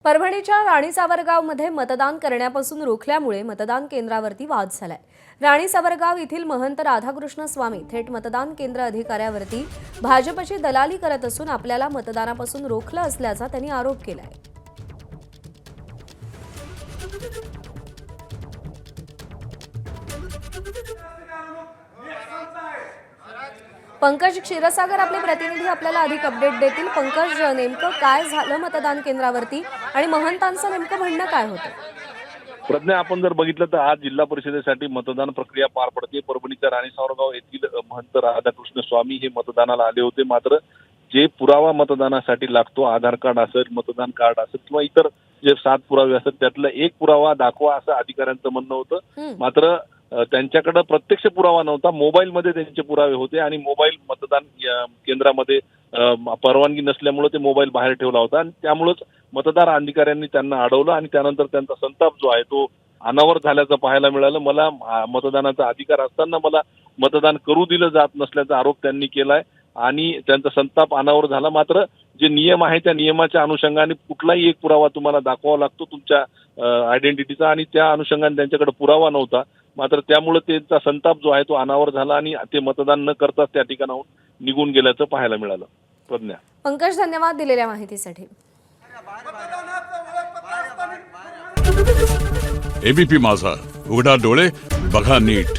परभणीच्या राणी सावरगावमध्ये मतदान करण्यापासून रोखल्यामुळे मतदान केंद्रावरती वाद झालाय। राणी सावरगाव येथील महंत राधाकृष्ण स्वामी थेट मतदान केंद्र अधिकाऱ्यावरती भाजपची दलाली करत असून आपल्याला मतदानापासून रोखलं असल्याचा त्यांनी आरोप केलाय। पंकज क्षीरसागर आपले प्रतिनिधी आपल्याला अधिक अपडेट देतील। पंकज, नेमकं काय झालं मतदान केंद्रावरती आणि महंतांचं नेमकं म्हणणं काय होतं? प्रज्ञा, आपण जर बघितलं तर आज जिल्हा परिषदेसाठी मतदान प्रक्रिया पार पडते। परभणीच्या राणी सावरगाव येथील महंत राधाकृष्ण स्वामी हे मतदानाला आले होते, मात्र जे पुरावा मतदानासाठी लागतो, आधार कार्ड असेल, मतदान कार्ड असेल किंवा इतर जे 7 पुरावे असतात त्यातला एक पुरावा दाखवा असं अधिकाऱ्यांचं म्हणणं होतं। मात्र त्यांच्याकडे प्रत्यक्ष पुरावा नव्हता, मोबाईलमध्ये त्यांचे पुरावे होते आणि मोबाईल मतदान केंद्रामध्ये परवानगी नसल्यामुळे ते मोबाईल बाहेर ठेवला होता आणि त्यामुळेच मतदार अधिकाऱ्यांनी त्यांना अडवलं आणि त्यानंतर त्यांचा संताप जो आहे तो अनावर झाल्याचं पाहायला मिळालं। मला मतदानाचा अधिकार असताना मला मतदान करू दिलं जात नसल्याचा आरोप त्यांनी केलाय आणि त्यांचा संताप अनावर झाला। मात्र जे नियम आहे त्या नियमाच्या अनुषंगाने कुठलाही एक पुरावा तुम्हाला दाखवावा लागतो तुमच्या आयडेंटिटीचा आणि त्या अनुषंगाने त्यांच्याकडे पुरावा नव्हता। मात्र त्यामुळे त्यांचा संताप जो आहे तो अनावर झाला आणि ते मतदान न करताच त्या ठिकाणाहून निघून गेल्याचं पाहायला मिळालं। प्रज्ञा, पंकज, धन्यवाद दिलेल्या माहितीसाठी। एबीपी माझा, उघडा डोळे बघा नीट।